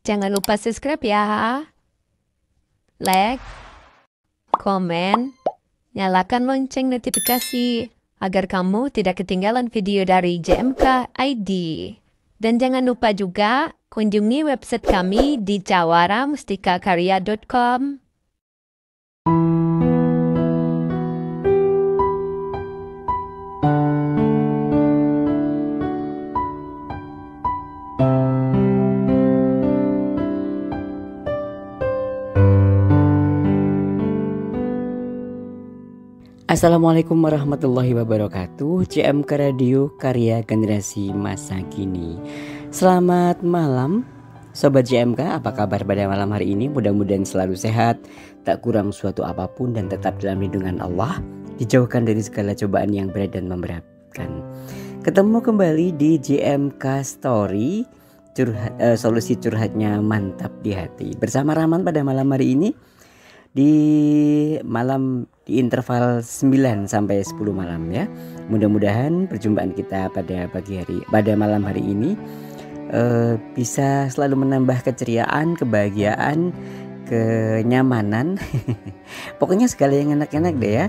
Jangan lupa subscribe ya. Like, komen, nyalakan lonceng notifikasi agar kamu tidak ketinggalan video dari JMK ID. Dan jangan lupa juga kunjungi website kami di cawaramustikakaria.com. Assalamualaikum warahmatullahi wabarakatuh. JMK Radio, karya generasi masa kini. Selamat malam Sobat JMK, apa kabar pada malam hari ini? Mudah-mudahan selalu sehat, tak kurang suatu apapun, dan tetap dalam lindungan Allah, dijauhkan dari segala cobaan yang berat dan memberatkan. Ketemu kembali di JMK Story, solusi curhatnya mantap di hati. Bersama Rahman pada malam hari ini, di interval 9 sampai 10 malam ya. Mudah-mudahan perjumpaan kita pada malam hari ini bisa selalu menambah keceriaan, kebahagiaan, kenyamanan. Pokoknya segala yang enak-enak deh ya.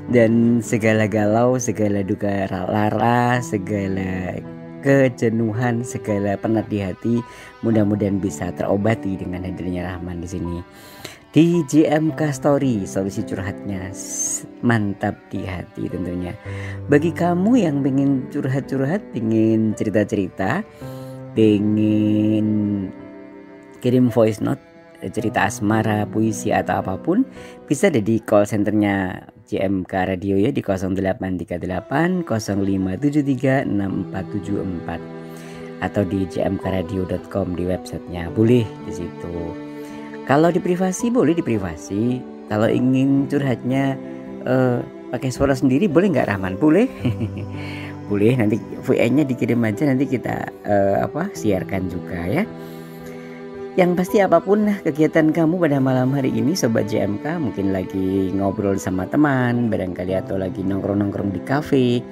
Dan segala galau, segala duka lara, segala kejenuhan, segala penat di hati, mudah-mudahan bisa terobati dengan hadirnya Rahman di sini. Di JMK Story, solusi curhatnya mantap di hati tentunya. Bagi kamu yang pengen curhat-curhat, pengen cerita-cerita, pengen kirim voice note, cerita asmara, puisi atau apapun, bisa ada di call centernya JMK Radio ya, di 0838 0573 6474 atau di jmkradio.com di websitenya, boleh di situ. Kalau di privasi boleh di privasi. Kalau ingin curhatnya pakai suara sendiri boleh nggak Rahman? Boleh. Boleh, nanti VN-nya dikirim aja, nanti kita siarkan juga ya. Yang pasti apapun kegiatan kamu pada malam hari ini Sobat JMK, mungkin lagi ngobrol sama teman barangkali, atau lagi nongkrong-nongkrong di kafe,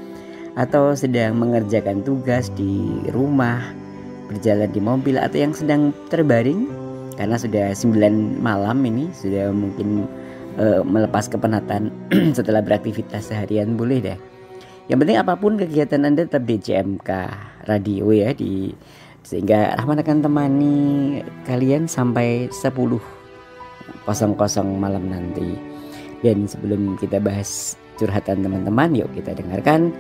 atau sedang mengerjakan tugas di rumah, berjalan di mobil, atau yang sedang terbaring karena sudah 9 malam ini, sudah mungkin melepas kepenatan setelah beraktivitas seharian, boleh deh. Yang penting apapun kegiatan Anda tetap di JMK Radio ya, sehingga Rahman akan temani kalian sampai 10.00 malam nanti. Dan sebelum kita bahas curhatan teman-teman, yuk kita dengarkan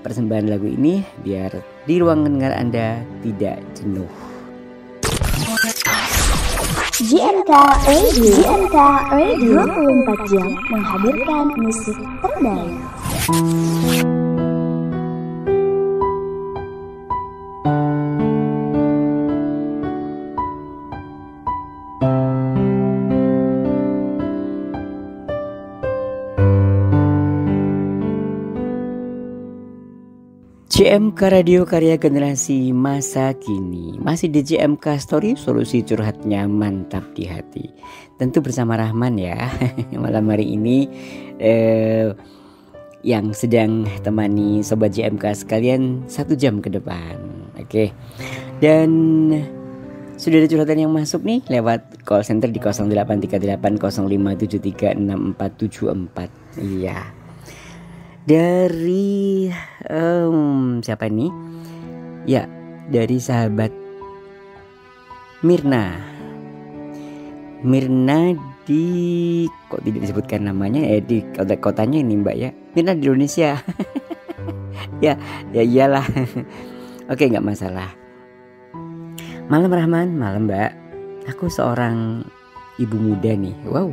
persembahan lagu ini biar di ruang dengar Anda tidak jenuh. JMK Radio, 24 jam menghadirkan musik terbaik. JMK Radio, karya generasi masa kini. Masih di JMK Story, solusi curhatnya mantap di hati. Tentu bersama Rahman ya. Malam hari ini yang sedang temani Sobat JMK sekalian 1 jam ke depan. Oke. Dan sudah ada curhatan yang masuk nih lewat call center di 0838 0573 6474. Iya. Dari siapa nih? Ya, dari sahabat Mirna. Mirna di, kok tidak disebutkan namanya di kotanya ini Mbak ya. Mirna di Indonesia. ya iyalah. Oke, nggak masalah. Malam Rahman, malam Mbak. Aku seorang ibu muda nih. Wow.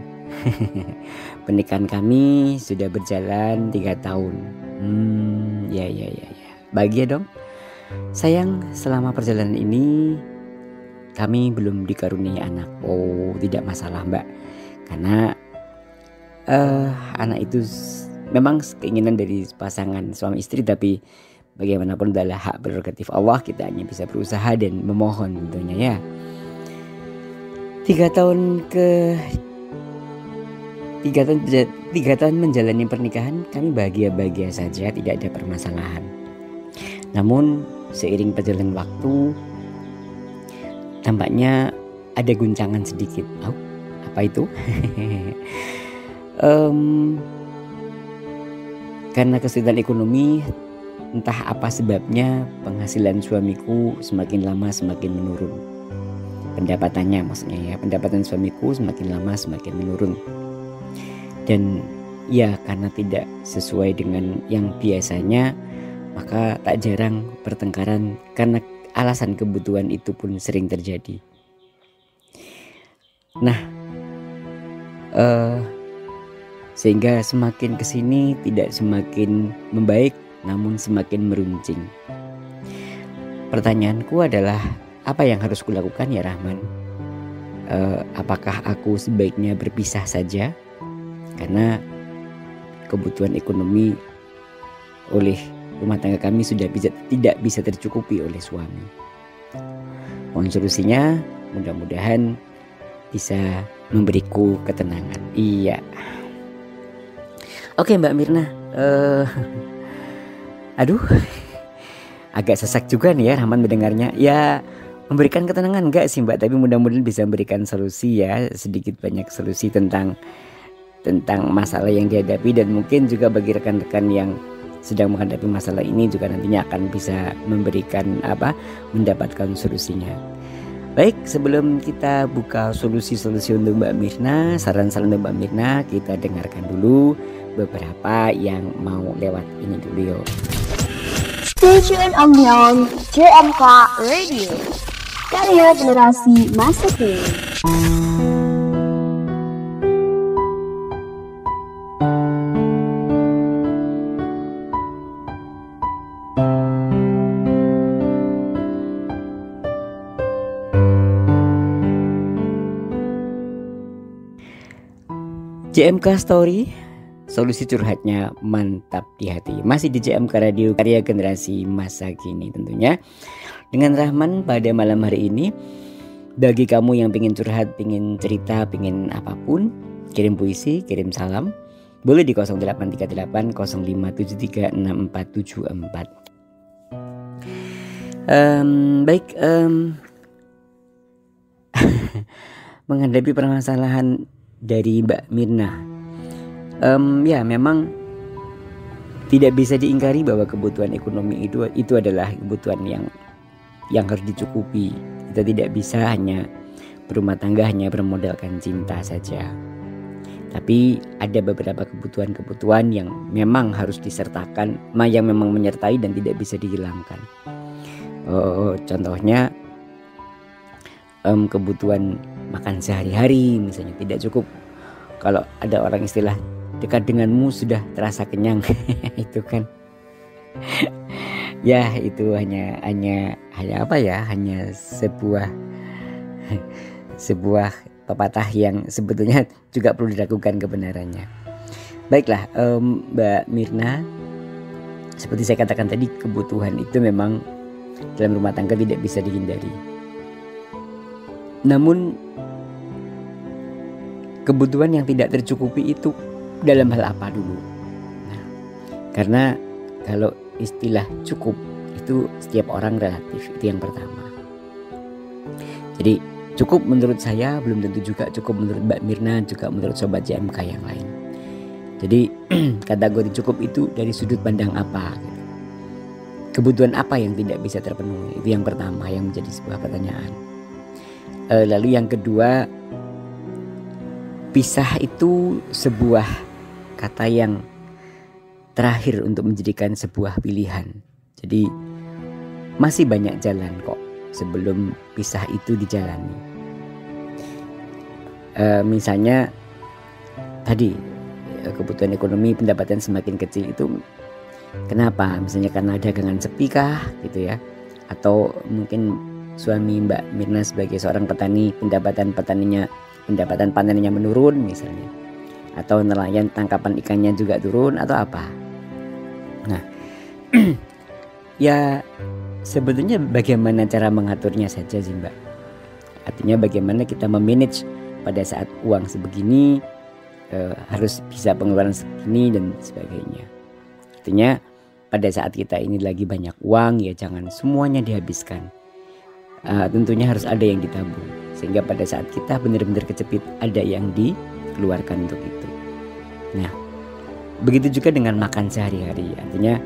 Pernikahan kami sudah berjalan 3 tahun. Ya. Bahagia dong. Sayang, selama perjalanan ini kami belum dikaruniai anak. Oh, tidak masalah Mbak. Karena anak itu memang keinginan dari pasangan suami istri, tapi bagaimanapun adalah hak prerogatif Allah. Kita hanya bisa berusaha dan memohon tentunya ya. 3 tahun menjalani pernikahan, kami bahagia-bahagia saja, tidak ada permasalahan. Namun seiring perjalanan waktu, tampaknya ada guncangan sedikit. Apa itu? Karena kesulitan ekonomi, entah apa sebabnya, penghasilan suamiku semakin lama semakin menurun. Pendapatannya maksudnya ya, pendapatan suamiku semakin lama semakin menurun. Dan ya karena tidak sesuai dengan yang biasanya, maka tak jarang pertengkaran karena alasan kebutuhan itu pun sering terjadi. Nah, sehingga semakin kesini tidak semakin membaik, namun semakin meruncing. Pertanyaanku adalah, apa yang harus kulakukan ya Rahman? Apakah aku sebaiknya berpisah saja? Karena kebutuhan ekonomi oleh rumah tangga kami sudah tidak bisa tercukupi oleh suami. Mohon solusinya, mudah-mudahan bisa memberiku ketenangan. Iya. Oke Mbak Mirna, aduh, agak sesak juga nih ya Rahman mendengarnya. Ya memberikan ketenangan enggak sih Mbak, tapi mudah-mudahan bisa memberikan solusi ya, sedikit banyak solusi tentang masalah yang dihadapi, dan mungkin juga bagi rekan-rekan yang sedang menghadapi masalah ini juga nantinya akan bisa mendapatkan solusinya. Baik, sebelum kita buka solusi-solusi untuk Mbak Mirna, saran-saran untuk Mbak Mirna, kita dengarkan dulu beberapa yang mau lewat ini dulu yuk. Stay tune on JMK Radio, karya generasi masa kini. JMK Story, solusi curhatnya mantap di hati. Masih di JMK Radio, karya generasi masa kini tentunya. Dengan Rahman pada malam hari ini, bagi kamu yang pengen curhat, pengen cerita, pengen apapun, kirim puisi, kirim salam, boleh di 0838 0573 6474. Baik, menghadapi permasalahan dari Mbak Mirna, ya memang tidak bisa diingkari bahwa kebutuhan ekonomi itu adalah kebutuhan yang harus dicukupi. Kita tidak bisa hanya berumah tangga hanya bermodalkan cinta saja, tapi ada beberapa kebutuhan yang memang harus disertakan, yang memang menyertai dan tidak bisa dihilangkan. Contohnya kebutuhan makan sehari-hari misalnya tidak cukup. Kalau ada orang istilah dekat denganmu sudah terasa kenyang itu kan ya itu hanya apa ya, hanya sebuah pepatah yang sebetulnya juga perlu diragukan kebenarannya. Baiklah, Mbak Mirna, seperti saya katakan tadi, kebutuhan itu memang dalam rumah tangga tidak bisa dihindari. Namun kebutuhan yang tidak tercukupi itu dalam hal apa dulu? Nah, karena kalau istilah cukup itu setiap orang relatif, itu yang pertama. Jadi cukup menurut saya belum tentu juga cukup menurut Mbak Mirna, juga menurut sobat JMK yang lain. Jadi kategori cukup itu dari sudut pandang apa? Kebutuhan apa yang tidak bisa terpenuhi? Itu yang pertama yang menjadi sebuah pertanyaan. Lalu yang kedua, pisah itu sebuah kata yang terakhir untuk menjadikan sebuah pilihan. Jadi masih banyak jalan kok sebelum pisah itu dijalani. Misalnya tadi kebutuhan ekonomi, pendapatan semakin kecil itu kenapa? Misalnya karena dagangan sepi kah gitu ya, atau mungkin suami Mbak Mirna sebagai seorang petani, pendapatan panennya menurun misalnya, atau nelayan tangkapan ikannya juga turun, atau apa. Nah ya sebetulnya bagaimana cara mengaturnya saja sih Mbak. Artinya bagaimana kita memanage pada saat uang sebegini, harus bisa pengeluaran segini dan sebagainya. Artinya pada saat kita ini lagi banyak uang, ya jangan semuanya dihabiskan. tentunya harus ada yang ditabung, sehingga pada saat kita benar-benar kecepit ada yang dikeluarkan untuk itu. Nah, begitu juga dengan makan sehari-hari. Artinya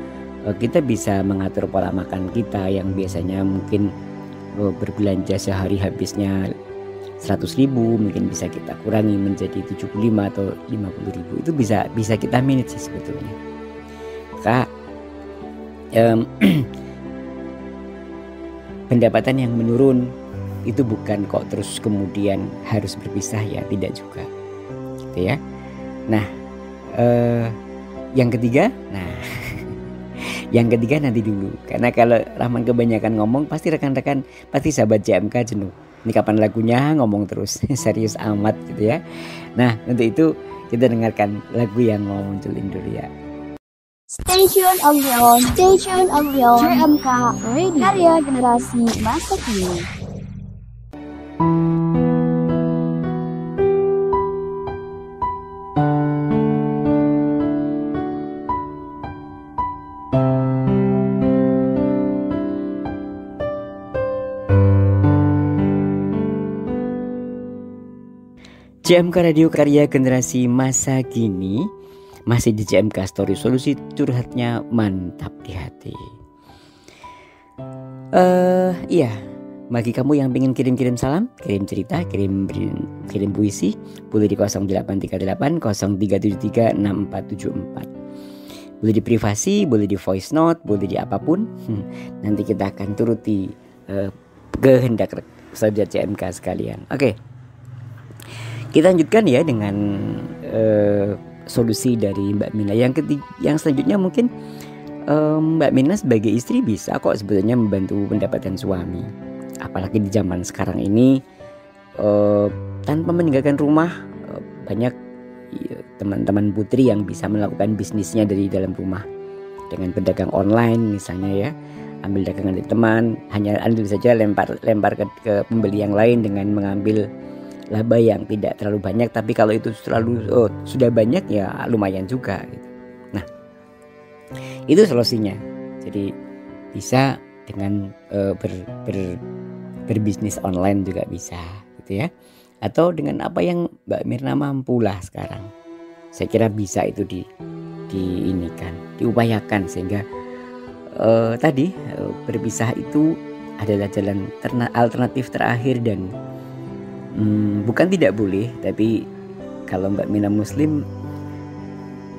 kita bisa mengatur pola makan kita yang biasanya mungkin berbelanja sehari habisnya 100.000, mungkin bisa kita kurangi menjadi 75 atau 50.000. Itu bisa kita manage sih sebetulnya. Maka pendapatan yang menurun itu bukan kok terus kemudian harus berpisah, ya tidak juga gitu ya. Nah, yang ketiga nanti dulu, karena kalau Rahman kebanyakan ngomong pasti rekan-rekan, pasti sahabat JMK jenuh. Ini kapan lagunya ngomong terus serius amat gitu ya. Nah, untuk itu kita dengarkan lagu yang mau munculin dulu ya. Stay tuned on JMK Radio, karya generasi masa kini. JMK Radio karya generasi masa kini, masih di JMK Story, solusi curhatnya mantap di hati. Iya, bagi kamu yang pengen kirim salam, kirim cerita, kirim puisi, boleh di 0838 0373 6474. Boleh di privasi, boleh di voice note, boleh di apapun. Nanti kita akan turuti kehendak sahabat JMK sekalian. Oke. Kita lanjutkan ya dengan solusi dari Mbak Mina. Yang selanjutnya mungkin Mbak Mina sebagai istri bisa kok sebetulnya membantu pendapatan suami. Apalagi di zaman sekarang ini, tanpa meninggalkan rumah, banyak teman-teman putri yang bisa melakukan bisnisnya dari dalam rumah dengan pedagang online misalnya ya. Ambil dagangan dari teman, hanya Anda saja lempar ke pembeli yang lain dengan mengambil laba yang tidak terlalu banyak, tapi kalau itu sudah banyak ya lumayan juga gitu. Nah, itu solusinya. Jadi bisa dengan berbisnis online juga bisa gitu ya. Atau dengan apa yang Mbak Mirna mampulah sekarang. Saya kira bisa itu diupayakan sehingga berpisah itu adalah jalan alternatif terakhir dan bukan tidak boleh, tapi kalau Mbak Mina Muslim,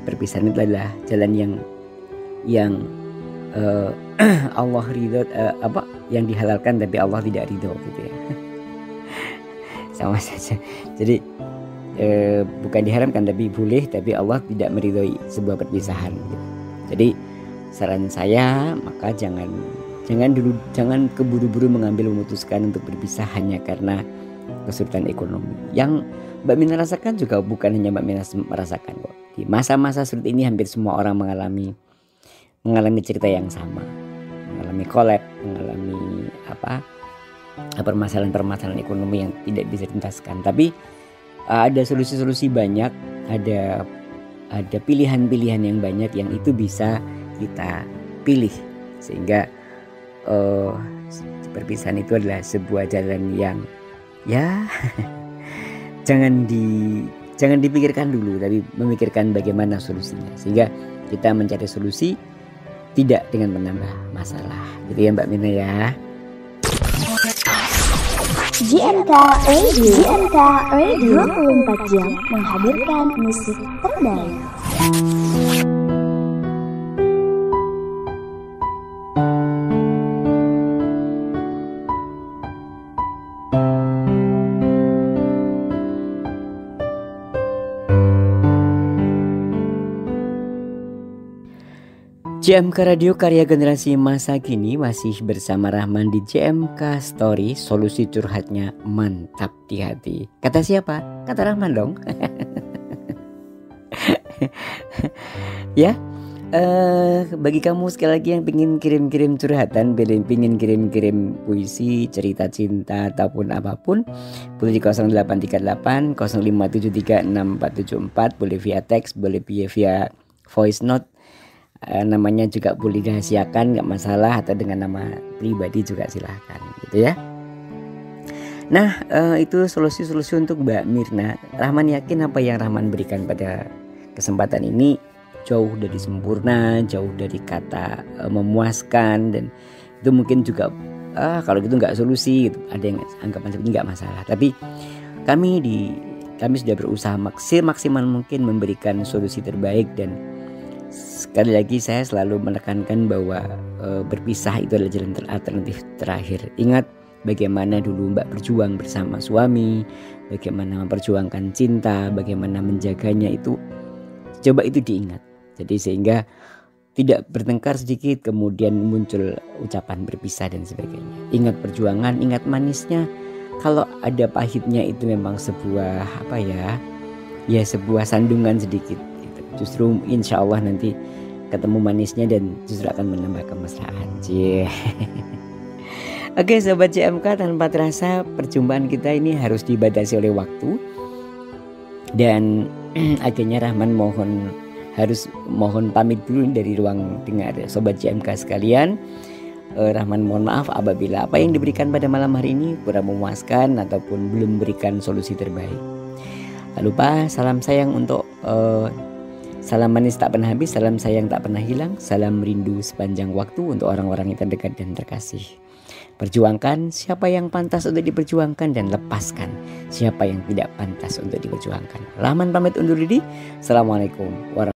perpisahan itu adalah jalan yang Allah ridho, yang dihalalkan tapi Allah tidak ridho gitu ya. Sama saja. Jadi bukan diharamkan tapi boleh, tapi Allah tidak meridhoi sebuah perpisahan gitu. Jadi saran saya, maka jangan keburu-buru mengambil memutuskan untuk berpisah hanya karena kesulitan ekonomi. Yang Mbak Mina rasakan juga bukan hanya Mbak Mina merasakan kok. Di masa-masa sulit ini hampir semua orang mengalami cerita yang sama. Mengalami collab, mengalami permasalahan ekonomi yang tidak bisa dituntaskan. Tapi ada solusi-solusi banyak, ada pilihan-pilihan yang banyak yang itu bisa kita pilih sehingga perpisahan itu adalah sebuah jalan yang ya jangan dipikirkan dulu, tapi memikirkan bagaimana solusinya sehingga kita mencari solusi tidak dengan menambah masalah gitu ya Mbak Mina ya. JMK Radio 24 jam menghadirkan musik terbaik. JMK Radio karya generasi masa kini masih bersama Rahman di JMK Story, solusi curhatnya mantap di hati. Kata siapa? Kata Rahman dong. Ya, bagi kamu sekali lagi yang pingin kirim-kirim curhatan, pingin kirim-kirim puisi, cerita cinta ataupun apapun, boleh di 0838 0573 6474, boleh via teks, boleh via voice note. Namanya juga boleh dirahasiakan, nggak masalah, atau dengan nama pribadi juga silahkan gitu ya. Nah, itu solusi-solusi untuk Mbak Mirna. Rahman yakin apa yang Rahman berikan pada kesempatan ini jauh dari sempurna, jauh dari kata memuaskan, dan itu mungkin juga kalau gitu nggak solusi gitu. Ada yang anggapan seperti nggak masalah. Tapi kami sudah berusaha maksimal mungkin memberikan solusi terbaik, dan sekali lagi saya selalu menekankan bahwa berpisah itu adalah jalan alternatif terakhir. Ingat bagaimana dulu Mbak berjuang bersama suami, bagaimana memperjuangkan cinta, bagaimana menjaganya itu. Coba itu diingat. Jadi sehingga tidak bertengkar sedikit kemudian muncul ucapan berpisah dan sebagainya. Ingat perjuangan, ingat manisnya. Kalau ada pahitnya itu memang sebuah sebuah sandungan sedikit gitu. Justru insya Allah nanti ketemu manisnya dan justru akan menambah kemesraan. Oke sobat JMK, tanpa terasa perjumpaan kita ini harus dibatasi oleh waktu. Dan akhirnya Rahman harus mohon pamit dulu dari ruang dengar sobat JMK sekalian. Rahman mohon maaf apabila apa yang diberikan pada malam hari ini kurang memuaskan ataupun belum memberikan solusi terbaik. Tak lupa salam sayang untuk salam manis tak pernah habis, salam sayang tak pernah hilang, salam rindu sepanjang waktu untuk orang-orang yang terdekat dan terkasih. Perjuangkan siapa yang pantas untuk diperjuangkan dan lepaskan siapa yang tidak pantas untuk diperjuangkan. Rahman pamit undur diri. Assalamualaikum warahmatullahi wabarakatuh.